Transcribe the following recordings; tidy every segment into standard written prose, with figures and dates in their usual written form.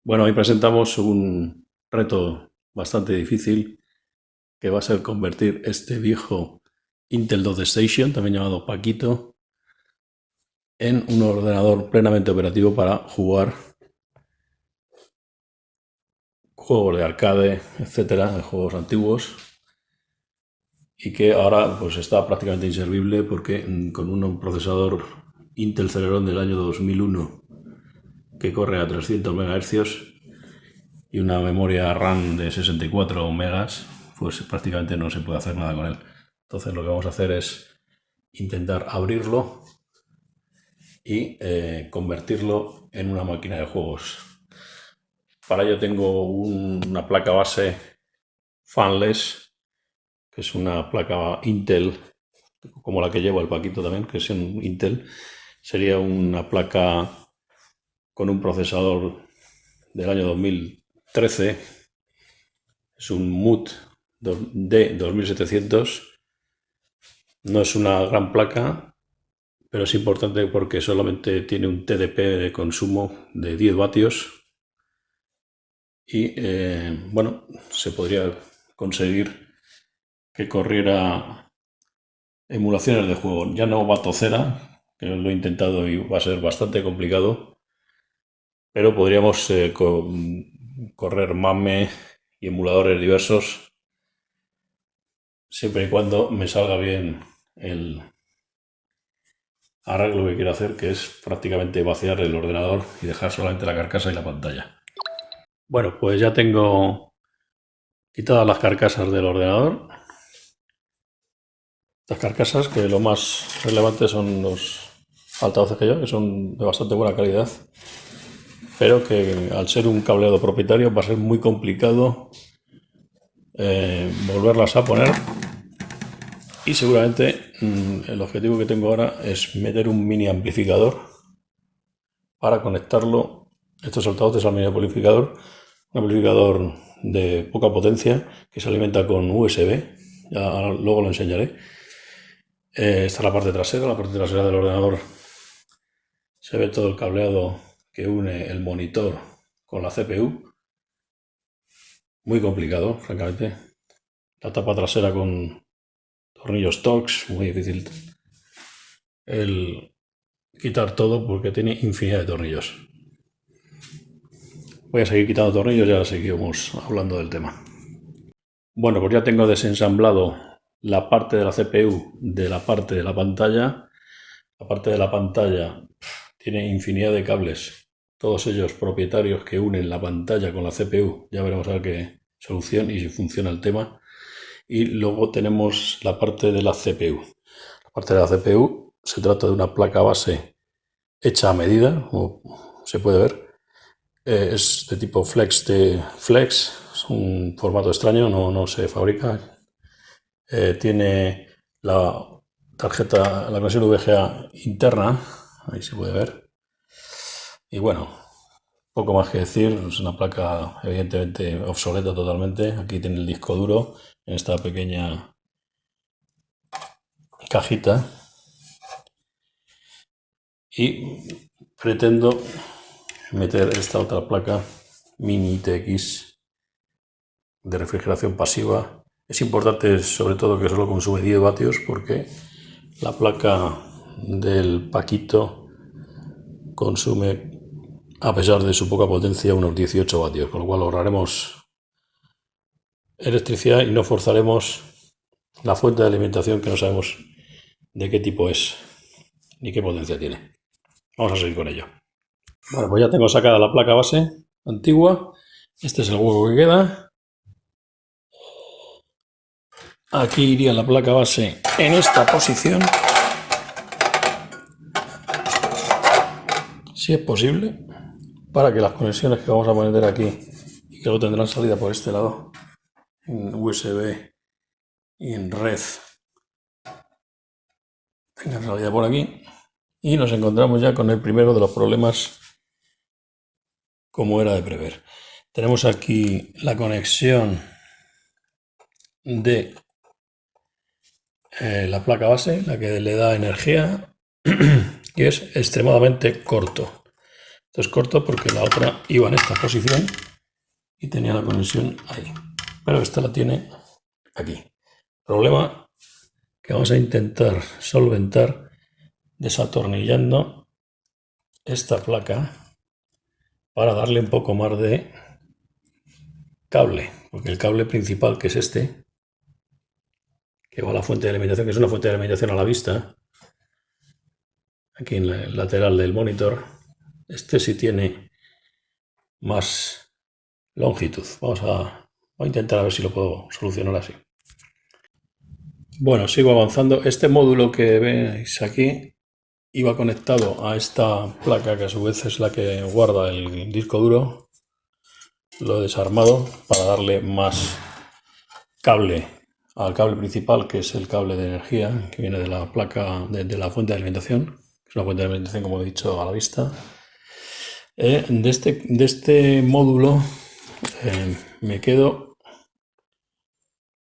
Bueno, hoy presentamos un reto bastante difícil que va a ser convertir este viejo Intel 2 Station, también llamado Paquito, en un ordenador plenamente operativo para jugar juegos de arcade, etcétera, de juegos antiguos, y que ahora pues está prácticamente inservible porque con un procesador Intel Celeron del año 2001 que corre a 300 MHz y una memoria RAM de 64 megas, pues prácticamente no se puede hacer nada con él. Entonces lo que vamos a hacer es intentar abrirlo y convertirlo en una máquina de juegos. Para ello tengo una placa base fanless, que es una placa Intel, como la que lleva el Paquito también, que es un Intel. Sería una placa con un procesador del año 2013. Es un MUT D2700. No es una gran placa, pero es importante porque solamente tiene un TDP de consumo de 10 vatios y bueno, se podría conseguir que corriera emulaciones de juego. Ya no va tocera, que lo he intentado y va a ser bastante complicado, pero podríamos correr MAME y emuladores diversos siempre y cuando me salga bien el arreglo que quiero hacer, que es prácticamente vaciar el ordenador y dejar solamente la carcasa y la pantalla. Bueno, pues ya tengo quitadas las carcasas del ordenador. Las carcasas, que lo más relevante son los altavoces que yo, que son de bastante buena calidad, pero que al ser un cableado propietario va a ser muy complicado volverlas a poner. Y seguramente el objetivo que tengo ahora es meter un mini amplificador para conectarlo, estos altavoces al mini amplificador, un amplificador de poca potencia que se alimenta con USB, ya luego lo enseñaré. Esta es la parte trasera del ordenador. Se ve todo el cableado que une el monitor con la CPU. Muy complicado, francamente. La tapa trasera con tornillos Torx, muy difícil el quitar todo porque tiene infinidad de tornillos. Voy a seguir quitando tornillos y ahora seguimos hablando del tema. Bueno, pues ya tengo desensamblado la parte de la CPU de la parte de la pantalla. La parte de la pantalla tiene infinidad de cables, todos ellos propietarios que unen la pantalla con la CPU. Ya veremos a ver qué solución y si funciona el tema. Y luego tenemos la parte de la CPU. La parte de la CPU se trata de una placa base hecha a medida, como se puede ver. Es de tipo Flex, es un formato extraño, no se fabrica. Tiene la tarjeta, la conexión VGA interna, ahí se puede ver. Y bueno, poco más que decir, es una placa evidentemente obsoleta totalmente. Aquí tiene el disco duro en esta pequeña cajita y pretendo meter esta otra placa mini TX de refrigeración pasiva. Es importante sobre todo que solo consume 10 vatios porque la placa del Paquito consume, a pesar de su poca potencia, unos 18 vatios, con lo cual ahorraremos electricidad y no forzaremos la fuente de alimentación que no sabemos de qué tipo es ni qué potencia tiene. Vamos a seguir con ello. Bueno, pues ya tengo sacada la placa base antigua. Este es el hueco que queda. Aquí iría la placa base en esta posición, si es posible, para que las conexiones que vamos a poner aquí y que luego tendrán salida por este lado en USB y en red tengan salida por aquí. Y nos encontramos ya con el primero de los problemas, como era de prever. Tenemos aquí la conexión de la placa base, la que le da energía, y es extremadamente corto. Esto es corto porque la otra iba en esta posición y tenía la conexión ahí. Pero esta la tiene aquí. Problema que vamos a intentar solventar desatornillando esta placa para darle un poco más de cable, porque el cable principal, que es este, que va a la fuente de alimentación, que es una fuente de alimentación a la vista, aquí en el lateral del monitor, este sí tiene más longitud. Voy a intentar a ver si lo puedo solucionar así. Bueno, sigo avanzando. Este módulo que veis aquí iba conectado a esta placa, que a su vez es la que guarda el disco duro. Lo he desarmado para darle más cable al cable principal, que es el cable de energía que viene de la placa de la fuente de alimentación, que es una fuente de alimentación, como he dicho, a la vista. De este módulo me quedo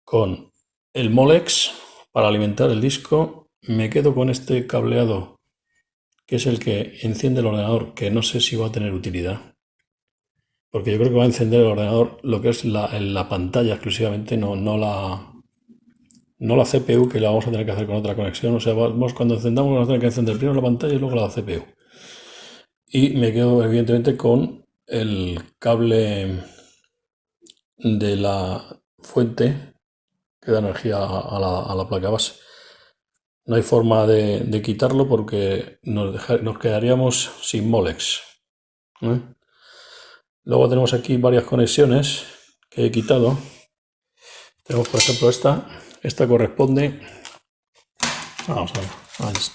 con el Molex para alimentar el disco. Me quedo con este cableado, que es el que enciende el ordenador, que no sé si va a tener utilidad, porque yo creo que va a encender el ordenador lo que es la pantalla exclusivamente, no la CPU, que la vamos a tener que hacer con otra conexión. O sea, cuando encendamos vamos a tener que encender primero la pantalla y luego la CPU. Y me quedo evidentemente con el cable de la fuente que da energía a la placa base. No hay forma de quitarlo porque nos quedaríamos sin Molex, ¿eh? Luego tenemos aquí varias conexiones que he quitado. Tenemos, por ejemplo, esta corresponde. Vamos a ver,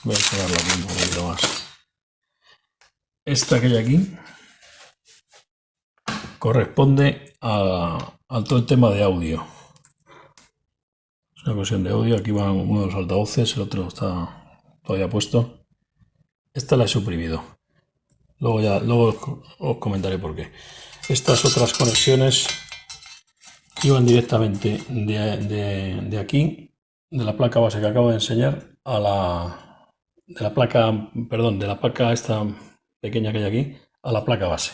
voy a enseñarla aquí un poquito más. Esta que hay aquí corresponde a todo el tema de audio. Es una conexión de audio. Aquí va uno de los altavoces, el otro está todavía puesto. Esta la he suprimido. Luego os comentaré por qué. Estas otras conexiones iban directamente de aquí, de la placa base que acabo de enseñar, de la placa esta pequeña que hay aquí, a la placa base.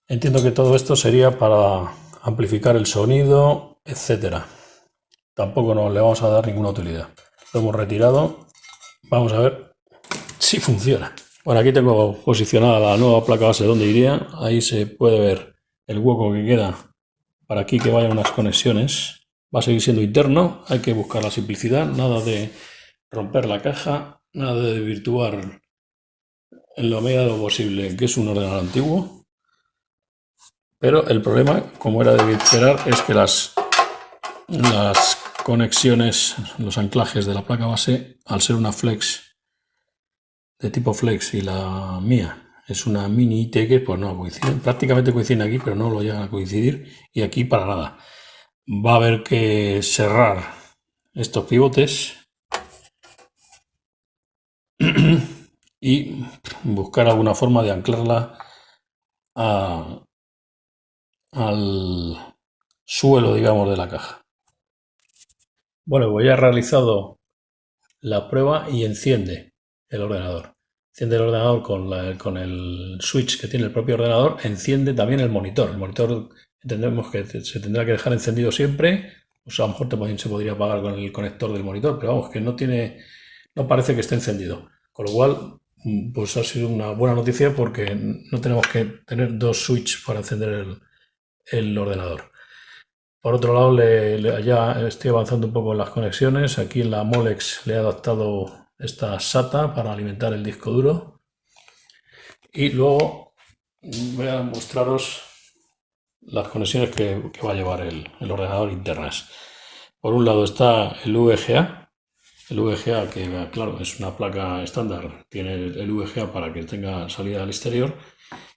Entiendo que todo esto sería para amplificar el sonido, etcétera. Tampoco le vamos a dar ninguna utilidad. Lo hemos retirado. Vamos a ver si funciona. Bueno, aquí tengo posicionada la nueva placa base donde iría. Ahí se puede ver el hueco que queda para aquí que vayan unas conexiones. Va a seguir siendo interno. Hay que buscar la simplicidad. Nada de romper la caja. Nada de desvirtuar en la medida de lo posible que es un ordenador antiguo. Pero el problema, como era de esperar, es que las conexiones, los anclajes de la placa base, al ser una flex de tipo flex y la mía es una mini ITX, pues no coinciden. Prácticamente coinciden aquí, pero no lo llegan a coincidir, y aquí para nada. Va a haber que cerrar estos pivotes y buscar alguna forma de anclarla al suelo, digamos, de la caja. Bueno, pues ya he realizado la prueba y enciende el ordenador. Enciende el ordenador con el switch que tiene el propio ordenador, enciende también el monitor. El monitor entendemos que se tendrá que dejar encendido siempre. O sea, a lo mejor también se podría apagar con el conector del monitor, pero vamos, que no parece que esté encendido. Con lo cual, pues ha sido una buena noticia porque no tenemos que tener dos switches para encender el ordenador. Por otro lado, ya estoy avanzando un poco en las conexiones. Aquí en la Molex le he adaptado esta SATA para alimentar el disco duro. Y luego voy a mostraros las conexiones que va a llevar el ordenador internas. Por un lado está el VGA. El VGA, que claro, es una placa estándar, tiene el VGA para que tenga salida al exterior.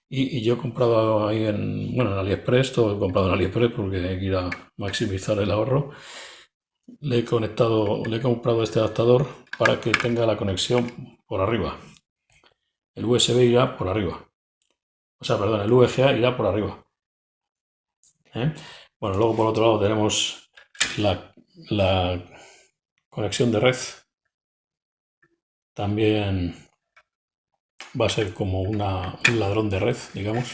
Y yo he comprado ahí en AliExpress, todo he comprado en AliExpress porque hay que ir a maximizar el ahorro. Le he comprado este adaptador para que tenga la conexión por arriba. El USB irá por arriba. O sea, perdón, el VGA irá por arriba. Bueno, luego por otro lado tenemos la conexión de red. También va a ser como un ladrón de red, digamos.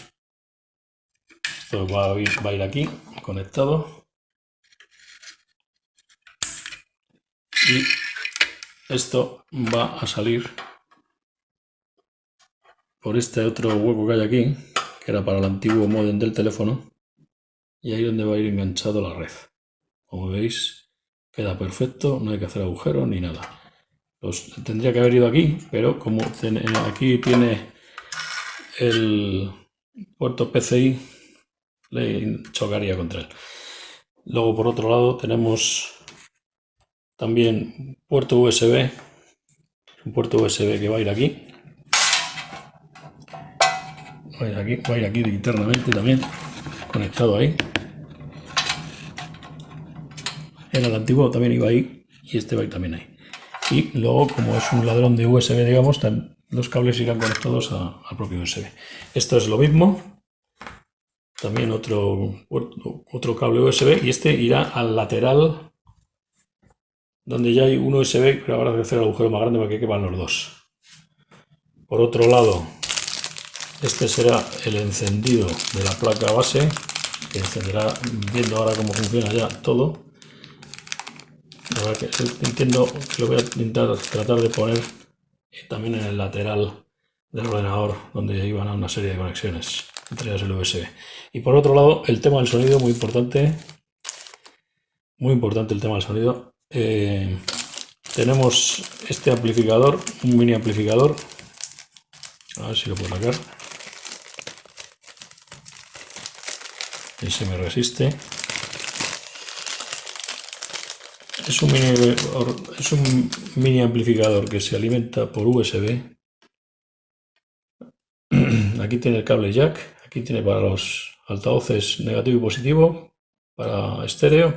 Esto va a ir aquí, conectado. Y esto va a salir por este otro hueco que hay aquí, que era para el antiguo módem del teléfono, y ahí donde va a ir enganchado la red. Como veis, queda perfecto, no hay que hacer agujeros ni nada. Tendría que haber ido aquí, pero como aquí tiene el puerto PCI, le chocaría contra él. Luego por otro lado tenemos también puerto USB, un puerto USB que va a ir aquí. Va a ir aquí internamente también, conectado ahí. En el antiguo también iba ahí y este va a ir también ahí. Y luego, como es un ladrón de USB, digamos, los cables irán conectados al propio USB. Esto es lo mismo. También otro cable USB y este irá al lateral donde ya hay un USB, pero ahora hay que hacer el agujero más grande para que quepan los dos. Por otro lado, este será el encendido de la placa base, que encenderá viendo ahora cómo funciona ya todo. La verdad que entiendo que lo voy a intentar tratar de poner también en el lateral del ordenador, donde iban a una serie de conexiones, entre ellas el USB. Y por otro lado, el tema del sonido, muy importante el tema del sonido. Tenemos este amplificador, un mini amplificador, a ver si lo puedo sacar. Ese me resiste. Es un mini amplificador que se alimenta por USB. Aquí tiene el cable jack, aquí tiene para los altavoces negativo y positivo, para estéreo.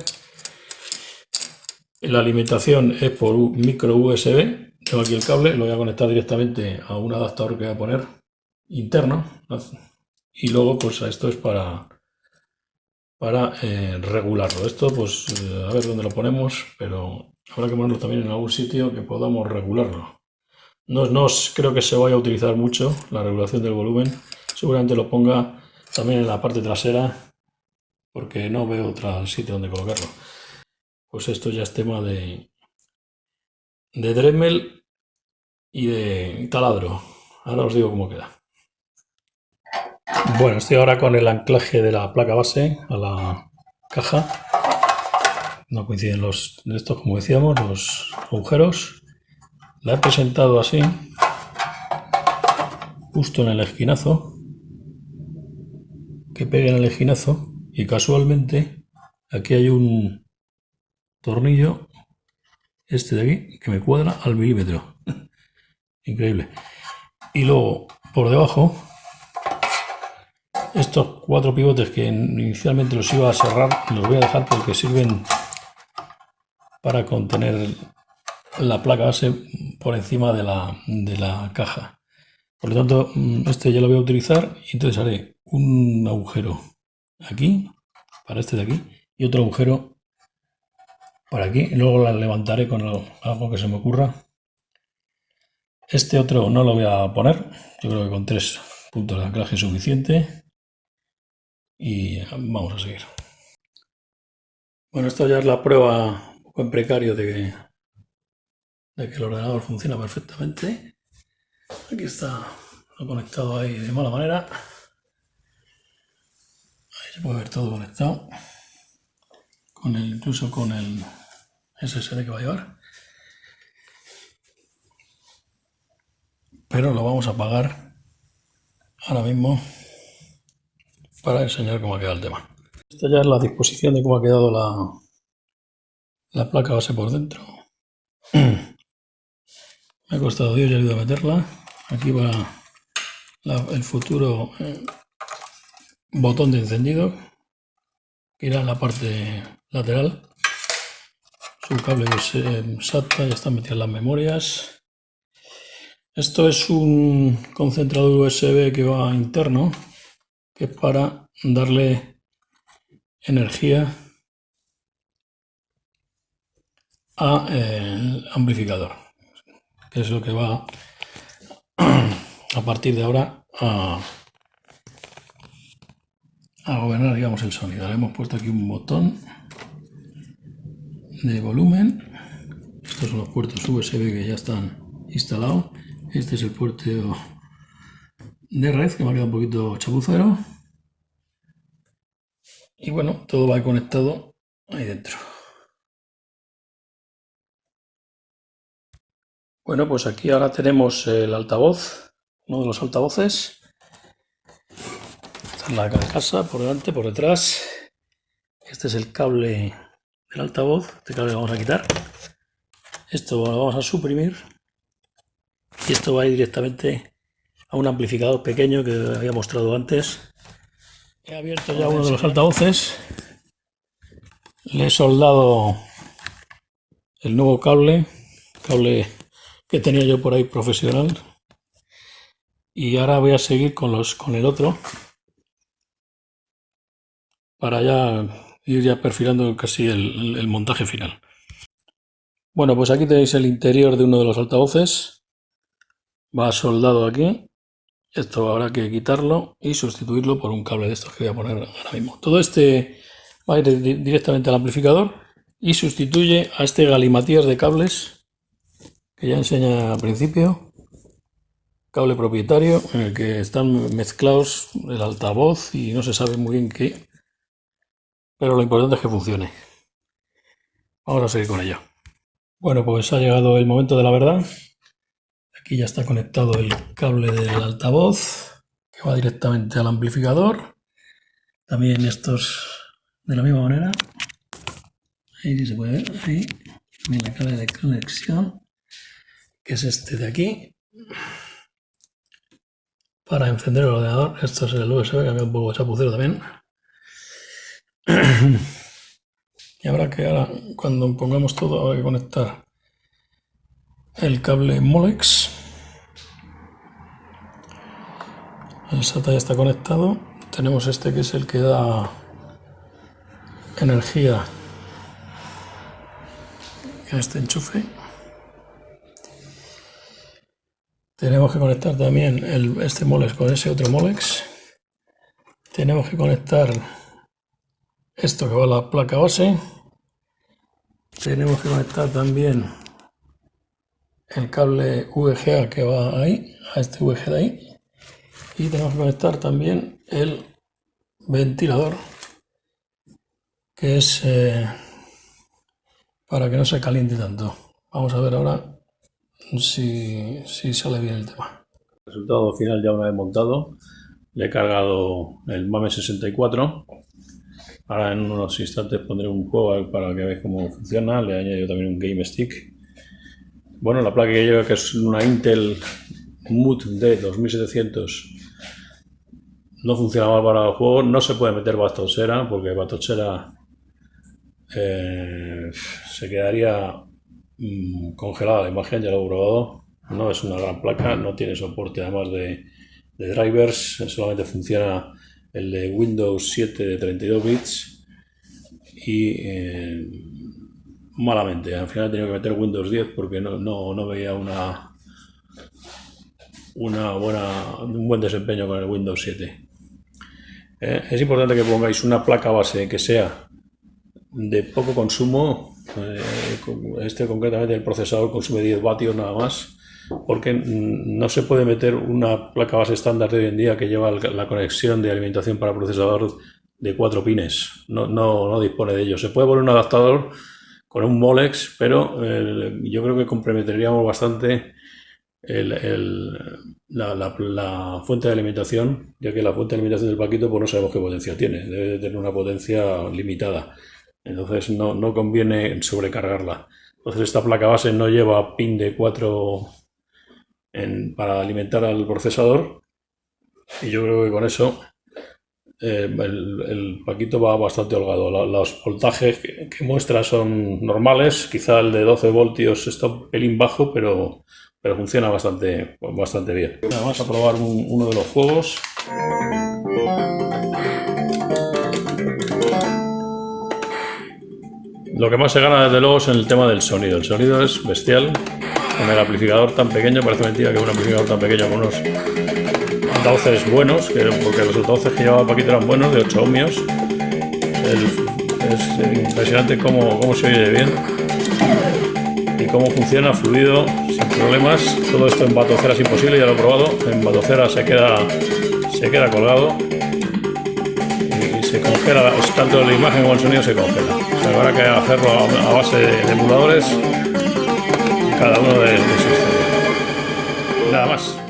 La alimentación es por un micro USB. Tengo aquí el cable, lo voy a conectar directamente a un adaptador que voy a poner interno. Y luego pues esto es para regularlo. Esto pues a ver dónde lo ponemos, pero habrá que ponerlo también en algún sitio que podamos regularlo. No creo que se vaya a utilizar mucho la regulación del volumen. Seguramente lo ponga también en la parte trasera porque no veo otro sitio donde colocarlo. Pues esto ya es tema de Dremel y de taladro. Ahora os digo cómo queda. Bueno, estoy ahora con el anclaje de la placa base a la caja. No coinciden de estos, como decíamos, los agujeros. La he presentado así, justo en el esquinazo, que pegue en el esquinazo, y casualmente aquí hay un tornillo, este de aquí, que me cuadra al milímetro. Increíble. Y luego, por debajo, estos 4 pivotes que inicialmente los iba a cerrar, los voy a dejar porque sirven para contener la placa base por encima de la caja. Por lo tanto, este ya lo voy a utilizar y entonces haré un agujero aquí, para este de aquí, y otro agujero para aquí. Y luego la levantaré con algo que se me ocurra. Este otro no lo voy a poner, yo creo que con 3 puntos de anclaje es suficiente. Y vamos a seguir. Bueno, esto ya es la prueba un poco en precario de que el ordenador funciona perfectamente. Aquí está lo conectado ahí de mala manera. Ahí se puede ver todo conectado, incluso con el SSD que va a llevar. Pero lo vamos a apagar ahora mismo para enseñar cómo ha quedado el tema. Esta ya es la disposición de cómo ha quedado la placa base por dentro. Me ha costado Dios y ayuda a meterla. Aquí va el futuro botón de encendido, que irá en la parte lateral. Su cable SATA, ya están metidas las memorias. Esto es un concentrador USB que va interno, que es para darle energía al amplificador, que es lo que va a partir de ahora a gobernar, digamos, el sonido. Le hemos puesto aquí un botón de volumen. Estos son los puertos USB que ya están instalados. Este es el puerto de red que me ha quedado un poquito chapucero. Y bueno, todo va conectado ahí dentro. Bueno, pues aquí ahora tenemos el altavoz, uno de los altavoces. Esta es la carcasa por delante, por detrás. Este es el cable del altavoz. Este cable lo vamos a quitar. Esto lo vamos a suprimir. Y esto va a ir directamente a un amplificador pequeño que había mostrado antes. He abierto ya uno de los altavoces. Le he soldado el nuevo cable que tenía yo por ahí profesional. Y ahora voy a seguir con el otro para ya ir ya perfilando casi el montaje final. Bueno, pues aquí tenéis el interior de uno de los altavoces. Va soldado aquí. Esto habrá que quitarlo y sustituirlo por un cable de estos que voy a poner ahora mismo. Todo este va a ir directamente al amplificador y sustituye a este galimatías de cables que ya enseñé al principio. Cable propietario en el que están mezclados el altavoz y no se sabe muy bien qué, pero lo importante es que funcione. Vamos a seguir con ello. Bueno, pues ha llegado el momento de la verdad. Aquí ya está conectado el cable del altavoz que va directamente al amplificador. También estos de la misma manera. Ahí sí se puede ver, ahí. También la cable de conexión, que es este de aquí. Para encender el ordenador, esto es el USB, que me un poco chapucero también. Y habrá que ahora, cuando pongamos todo, habrá que conectar el cable Molex. El SATA ya está conectado. Tenemos este que es el que da energía en este enchufe. Tenemos que conectar también este Molex con ese otro Molex. Tenemos que conectar esto que va a la placa base. Tenemos que conectar también el cable VGA que va ahí, a este VGA de ahí. Y tenemos que conectar también el ventilador, que es para que no se caliente tanto. Vamos a ver ahora si sale bien el tema. El resultado final ya una vez montado. Le he cargado el MAME 64. Ahora en unos instantes pondré un juego para que veáis cómo funciona. Le he añadido también un Game Stick. Bueno, la placa que lleva, que es una Intel MUT D 2700, no funciona mal para el juego. No se puede meter bastochera porque bastochera se quedaría congelada la imagen, ya lo he probado. No es una gran placa, no tiene soporte además de drivers, solamente funciona el de Windows 7 de 32 bits y malamente. Al final he tenido que meter Windows 10 porque no veía un buen desempeño con el Windows 7. Es importante que pongáis una placa base que sea de poco consumo. Este concretamente el procesador consume 10 vatios nada más, porque no se puede meter una placa base estándar de hoy en día que lleva la conexión de alimentación para procesador de 4 pines. No dispone de ello. Se puede poner un adaptador con un Molex, pero yo creo que comprometeríamos bastante la fuente de alimentación, ya que la fuente de alimentación del paquito pues no sabemos qué potencia tiene, debe de tener una potencia limitada, entonces no conviene sobrecargarla. Entonces esta placa base no lleva pin de 4 para alimentar al procesador y yo creo que con eso el paquito va bastante holgado. Los voltajes que muestra son normales, quizá el de 12 voltios está un pelín bajo, pero funciona bastante bien. Vamos a probar uno de los juegos. Lo que más se gana desde luego es en el tema del sonido. El sonido es bestial. con el amplificador tan pequeño. Parece mentira que un amplificador tan pequeño con unos altavoces buenos, porque los altavoces que llevaba Paquito eran buenos, de 8 ohmios. Es impresionante cómo se oye bien y cómo funciona fluido, sin problemas. Todo esto en batocera es imposible, ya lo he probado. En batocera se queda colgado y se congela, tanto la imagen como el sonido se congela. O sea, habrá que hacerlo a base de emuladores, cada uno de su historia. Nada más.